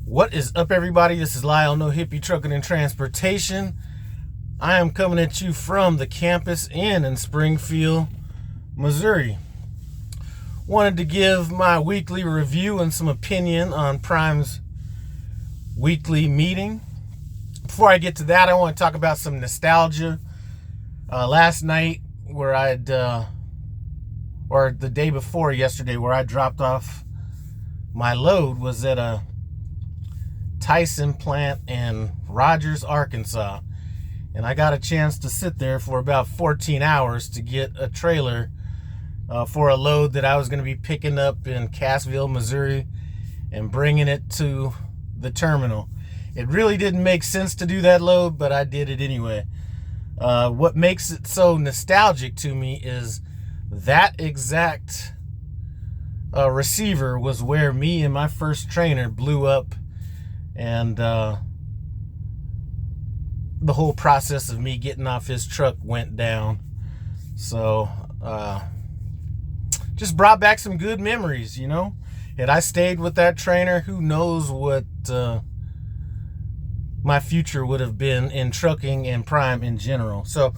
What is up, everybody? This is Lyle, No Hippie Trucking and Transportation. I am coming at you from the Campus Inn in Springfield, Missouri. Wanted to give my weekly review and some opinion on Prime's weekly meeting. Before I get to that, I want to talk about some nostalgia. Last night, or the day before yesterday, where I dropped off my load, was at a Tyson plant in Rogers, Arkansas. And I got a chance to sit there for about 14 hours to get a trailer for a load that I was going to be picking up in Cassville, Missouri, and bringing it to the terminal. It really didn't make sense to do that load, but I did it anyway. What makes it so nostalgic to me is that exact receiver was where me and my first trainer blew up, and the whole process of me getting off his truck went down. So just brought back some good memories, you know. Had I stayed with that trainer, who knows what my future would have been in trucking and Prime in general. So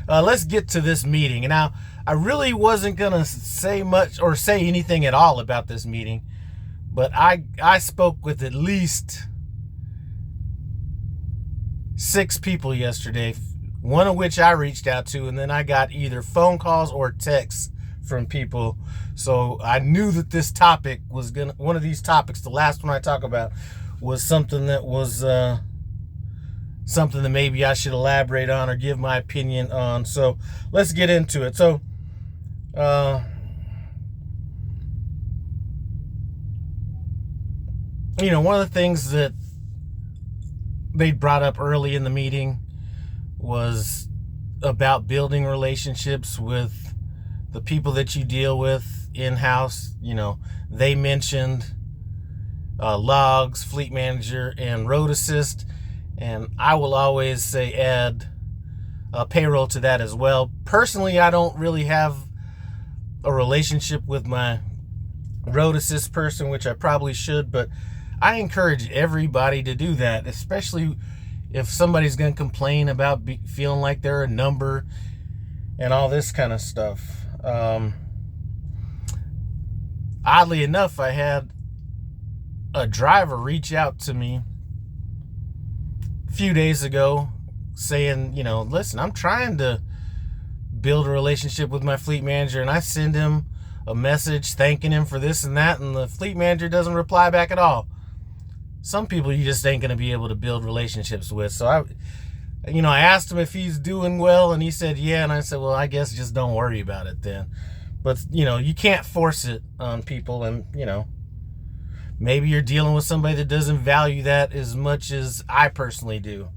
let's get to this meeting. And now, I really wasn't going to say much or say anything at all about this meeting, but I spoke with at least 6 people yesterday, one of which I reached out to, and then I got either phone calls or texts from people. So I knew that this topic was one of these topics, the last one I talk about, was something that was something that maybe I should elaborate on or give my opinion on. So let's get into it. So you know, one of the things that they brought up early in the meeting was about building relationships with the people that you deal with in-house. You know, they mentioned logs, fleet manager, and road assist, and I will always say add payroll to that as well. Personally, I don't really have a relationship with my road assist person, which I probably should, but I encourage everybody to do that, especially if somebody's going to complain about feeling like they're a number and all this kind of stuff. Oddly enough, I had a driver reach out to me a few days ago saying, you know, listen, I'm trying to build a relationship with my fleet manager, and I send him a message thanking him for this and that, and the fleet manager doesn't reply back at all. Some people you just ain't going to be able to build relationships with. So I asked him if he's doing well, and he said yeah, and I said, well, I guess just don't worry about it then. But you know, you can't force it on people, and you know, maybe you're dealing with somebody that doesn't value that as much as I personally do.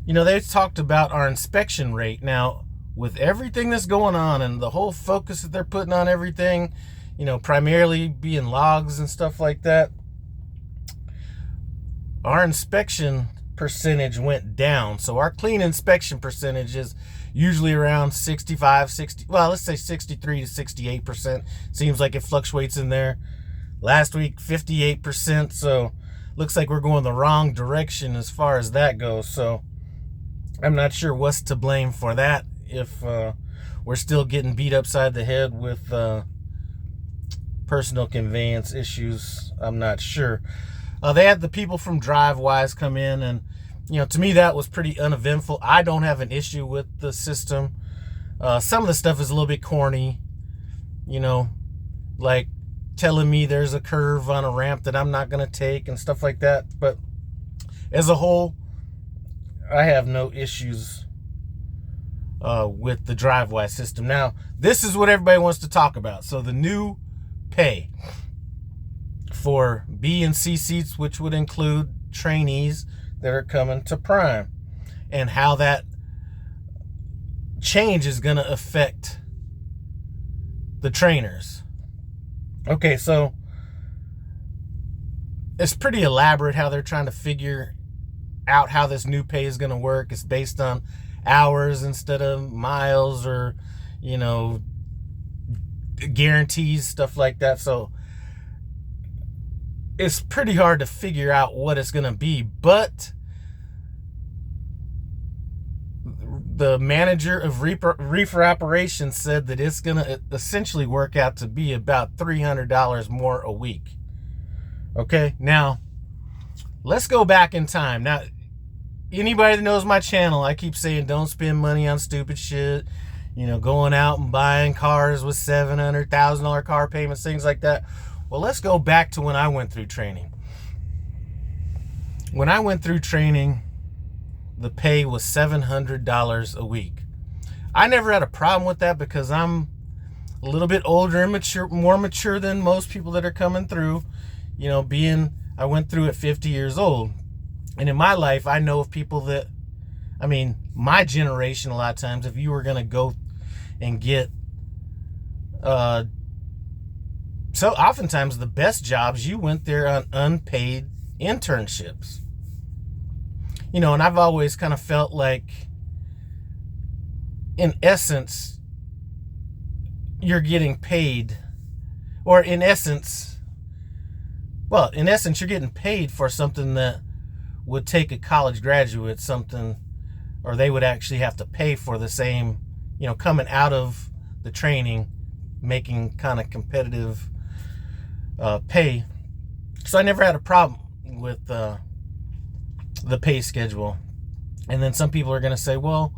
You know, they talked about our inspection rate. Now, with everything that's going on and the whole focus that they're putting on everything, you know, primarily being logs and stuff like that, our inspection percentage went down. So our clean inspection percentage is usually around 65, 60, well, let's say 63 to 68%. Seems like it fluctuates in there. Last week, 58%. So looks like we're going the wrong direction as far as that goes. So I'm not sure what's to blame for that, if we're still getting beat upside the head with personal conveyance issues. I'm not sure. They had the people from DriveWise come in, and you know, to me that was pretty uneventful. I don't have an issue with the system. Some of the stuff is a little bit corny, you know, like telling me there's a curve on a ramp that I'm not going to take and stuff like that. But as a whole, I have no issues with the DriveWise system. Now, this is what everybody wants to talk about. So the new pay for B and C seats, which would include trainees that are coming to Prime, and how that change is going to affect the trainers. Okay, so it's pretty elaborate how they're trying to figure out how this new pay is going to work. It's based on hours instead of miles, or, you know, guarantees, stuff like that. So it's pretty hard to figure out what it's going to be. But the manager of reefer operations said that it's going to essentially work out to be about $300 more a week. Okay, now let's go back in time. Now, anybody that knows my channel, I keep saying don't spend money on stupid shit. You know, going out and buying cars with $700,000 car payments, things like that. Well, let's go back to when I went through training. When I went through training, the pay was $700 a week. I never had a problem with that because I'm a little bit older and mature, more mature than most people that are coming through. You know, I went through at 50 years old. And in my life, I know of people that, I mean, my generation, a lot of times, if you were going to go and get, so oftentimes the best jobs, you went there on unpaid internships. You know, and I've always kind of felt like, in essence, you're getting paid, or in essence, you're getting paid for something that would take a college graduate something, or they would actually have to pay for the same, you know, coming out of the training, making kind of competitive pay. So I never had a problem with the pay schedule. And then some people are going to say, well,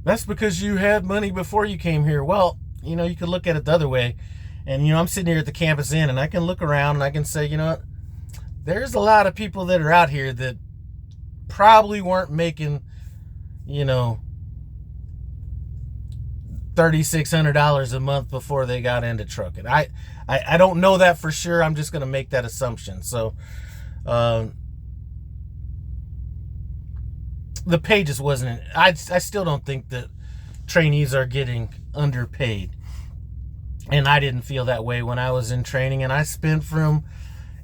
that's because you had money before you came here. Well, you know, you could look at it the other way. And, you know, I'm sitting here at the Campus Inn, and I can look around and I can say, you know what? There's a lot of people that are out here that probably weren't making, you know, $3,600 a month before they got into trucking. I don't know that for sure. I'm just going to make that assumption. So, the pay just wasn't, I still don't think that trainees are getting underpaid. And I didn't feel that way when I was in training, and I spent from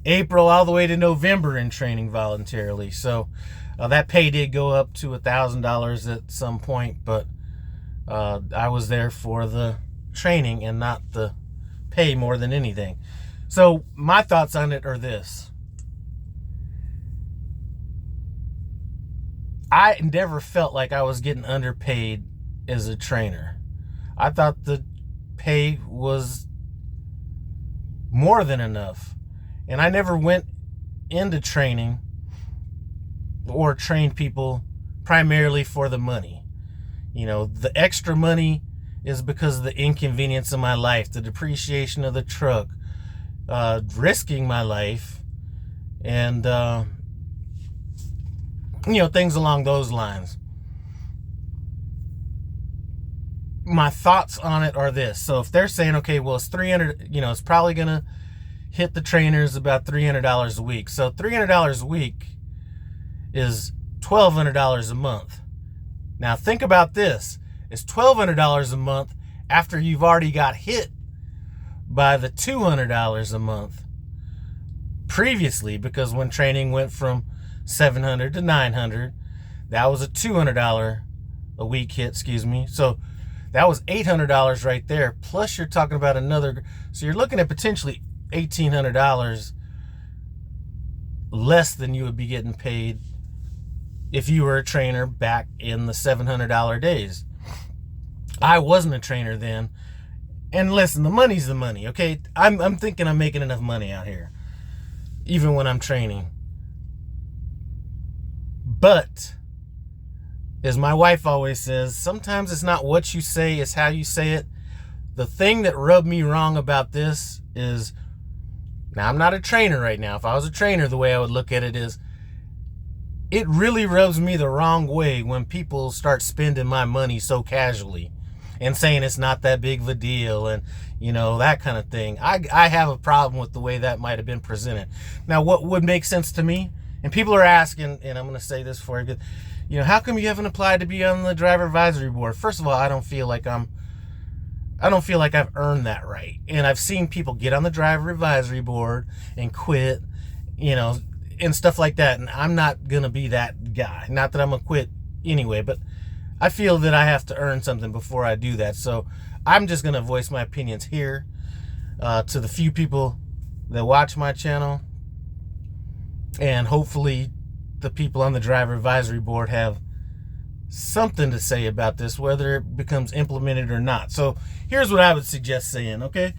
April all the way to November in training voluntarily. So that pay did go up to $1,000 at some point, but I was there for the training and not the pay more than anything. So my thoughts on it are this. I never felt like I was getting underpaid as a trainer. I thought the pay was more than enough. And I never went into training or trained people primarily for the money. You know, the extra money is because of the inconvenience of my life, the depreciation of the truck, risking my life, and, you know, things along those lines. My thoughts on it are this. So if they're saying, okay, well, it's 300, you know, it's probably going to hit the trainers about $300 a week. So $300 a week is $1,200 a month. Now think about this. It's $1,200 a month after you've already got hit by the $200 a month previously, because when training went from $700 to $900, that was a $200 a week hit, So that was $800 right there. Plus you're talking about another, so you're looking at potentially $1,800 less than you would be getting paid if you were a trainer back in the $700 days. I wasn't a trainer then. And listen, the money's the money, okay? I'm thinking I'm making enough money out here, even when I'm training. But, as my wife always says, sometimes it's not what you say, it's how you say it. The thing that rubbed me wrong about this is, now I'm not a trainer right now. If I was a trainer, the way I would look at it is, it really rubs me the wrong way when people start spending my money so casually and saying it's not that big of a deal and, you know, that kind of thing. I have a problem with the way that might have been presented. Now, what would make sense to me, and people are asking, and I'm going to say this for you, you know, how come you haven't applied to be on the driver advisory board? First of all, I don't feel like I've earned that right. And I've seen people get on the driver advisory board and quit, you know, and stuff like that. And I'm not going to be that guy. Not that I'm going to quit anyway, but I feel that I have to earn something before I do that. So I'm just going to voice my opinions here to the few people that watch my channel. And hopefully the people on the driver advisory board have something to say about this, whether it becomes implemented or not. So here's what I would suggest saying, okay?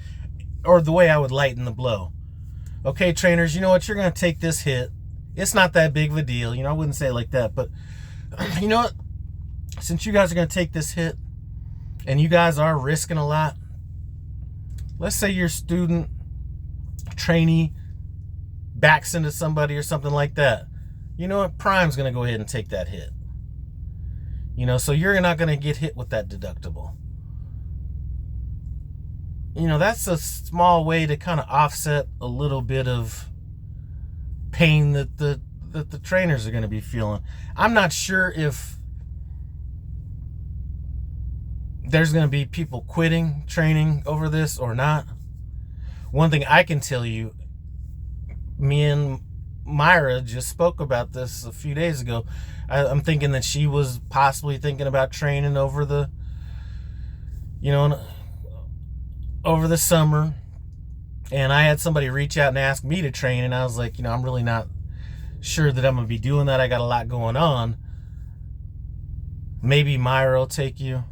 Or the way I would lighten the blow. Okay, trainers, you know what? You're going to take this hit. It's not that big of a deal. I wouldn't say it like that, but you know what? Since you guys are going to take this hit and you guys are risking a lot, let's say your student, trainee, backs into somebody or something like that. You know what? Prime's going to go ahead and take that hit. So you're not going to get hit with that deductible. That's a small way to kind of offset a little bit of pain that the trainers are going to be feeling. I'm not sure if there's going to be people quitting training over this or not. One thing I can tell you, me and Myra just spoke about this a few days ago. I'm thinking that she was possibly thinking about training over the summer. And I had somebody reach out and ask me to train, and I was like, I'm really not sure that I'm going to be doing that. I got a lot going on. Maybe Myra will take you.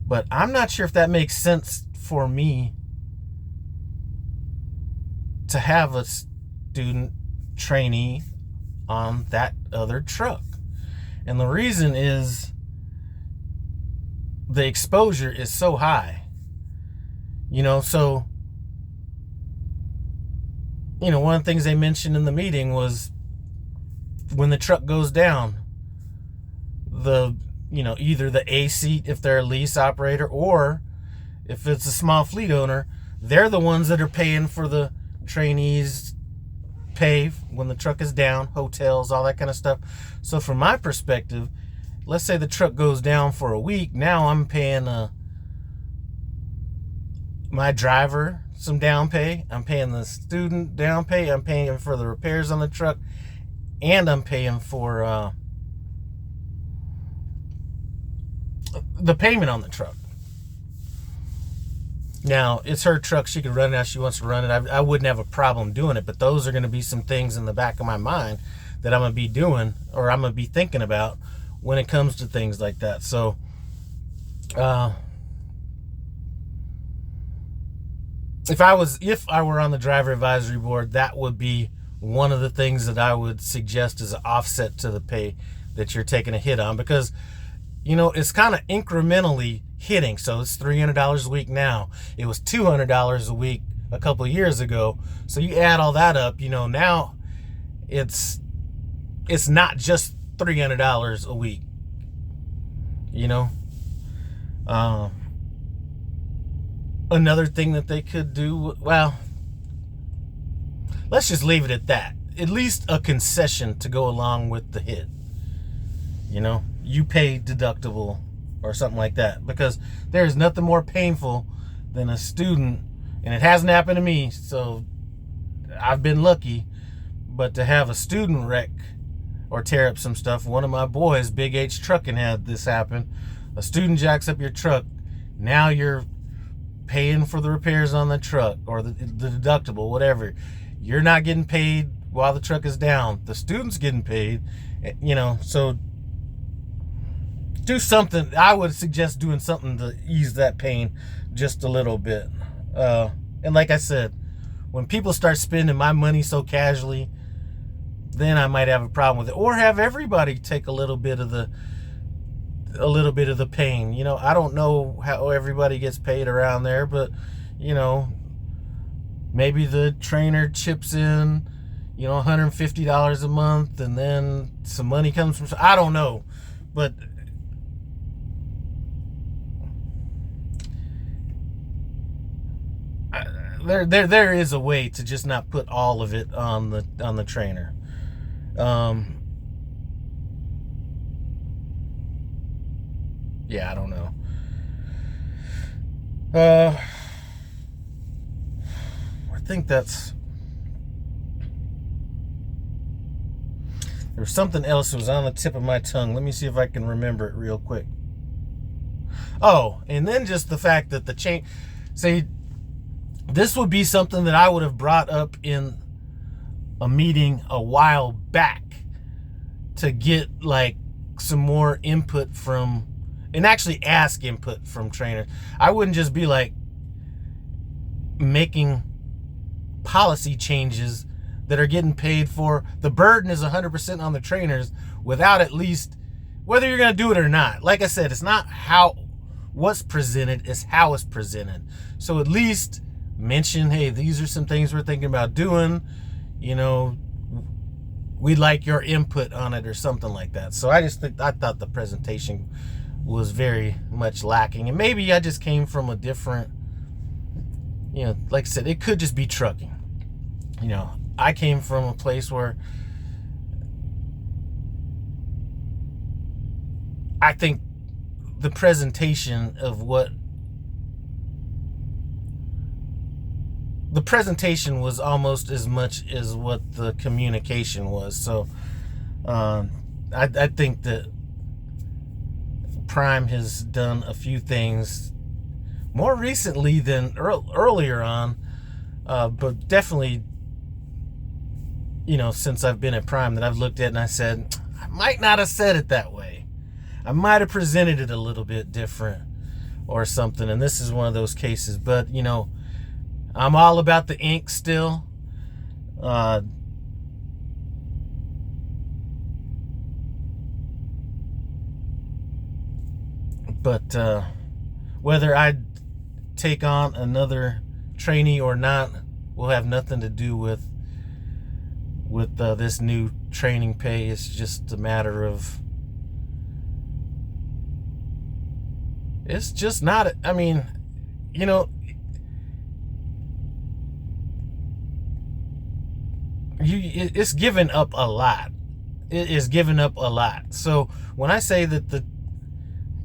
But I'm not sure if that makes sense for me to have a student trainee on that other truck. And the reason is the exposure is so high. So one of the things they mentioned in the meeting was when the truck goes down, either the A seat if they're a lease operator, or if it's a small fleet owner, they're the ones that are paying for the trainees' pay when the truck is down, hotels, all that kind of stuff. So from my perspective, let's say the truck goes down for a week. Now I'm paying my driver some down pay. I'm paying the student down pay. I'm paying for the repairs on the truck, and I'm paying for the payment on the truck. Now, it's her truck. She can run it how she wants to run it. I wouldn't have a problem doing it, but those are going to be some things in the back of my mind that I'm going to be doing, or I'm going to be thinking about when it comes to things like that. So, if I were on the driver advisory board, that would be one of the things that I would suggest as an offset to the pay that you're taking a hit on, because it's kind of incrementally hitting. So it's $300 a week now. It was $200 a week a couple of years ago. So you add all that up, now it's not just $300 a week. Another thing that they could do, well, let's just leave it at that. At least a concession to go along with the hit. You pay deductible or something like that, because there's nothing more painful than a student, and it hasn't happened to me, so I've been lucky, but to have a student wreck or tear up some stuff. One of my boys, Big H Trucking, had this happen. A student jacks up your truck. Now you're paying for the repairs on the truck, or the deductible, whatever. You're not getting paid while the truck is down. The student's getting paid, so do something. I would suggest doing something to ease that pain just a little bit. And like I said, when people start spending my money so casually, then I might have a problem with it. Or have everybody take a little bit of the pain. I don't know how everybody gets paid around there, but maybe the trainer chips in, $150 a month, and then some money comes from, I don't know, but there is a way to just not put all of it on the trainer. Yeah, I don't know. I think that's. There was something else that was on the tip of my tongue. Let me see if I can remember it real quick. Oh, and then just the fact that the chain. See, this would be something that I would have brought up in a meeting a while back to get like some more input from, and actually ask input from trainers. I wouldn't just be like making policy changes that are getting paid for. The burden is 100% on the trainers without at least, whether you're going to do it or not. Like I said, it's not what's presented, it's how it's presented. So at least mention, hey, these are some things we're thinking about doing. You know, we'd like your input on it or something like that. So I thought the presentation was very much lacking. And maybe I just came from a different, you know, like I said, it could just be trucking. You know, I came from a place where I think the presentation of the presentation was almost as much as what the communication was. So I think that Prime has done a few things more recently than earlier on, but definitely, you know, since I've been at Prime, that I've looked at and I said, I might not have said it that way. I might have presented it a little bit different or something. And this is one of those cases. But, you know, I'm all about the ink still. But whether I take on another trainee or not will have nothing to do with this new training pay. It's just a matter of, it's just not, I mean, you know, it's given up a lot. It is given up a lot. So when I say that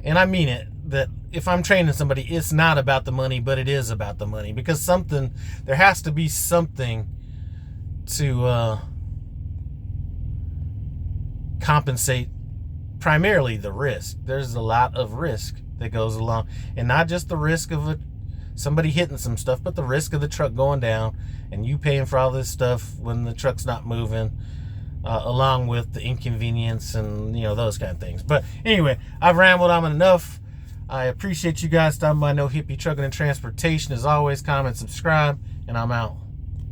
and I mean it, that if I'm training somebody, it's not about the money, but it is about the money, because there has to be something to compensate primarily the risk. There's a lot of risk that goes along, and not just the risk of somebody hitting some stuff, but the risk of the truck going down and you paying for all this stuff when the truck's not moving, along with the inconvenience and, you know, those kind of things. But anyway, I've rambled on enough. I appreciate you guys stopping by No Hippie Trucking and Transportation. As always, comment, subscribe, and I'm out.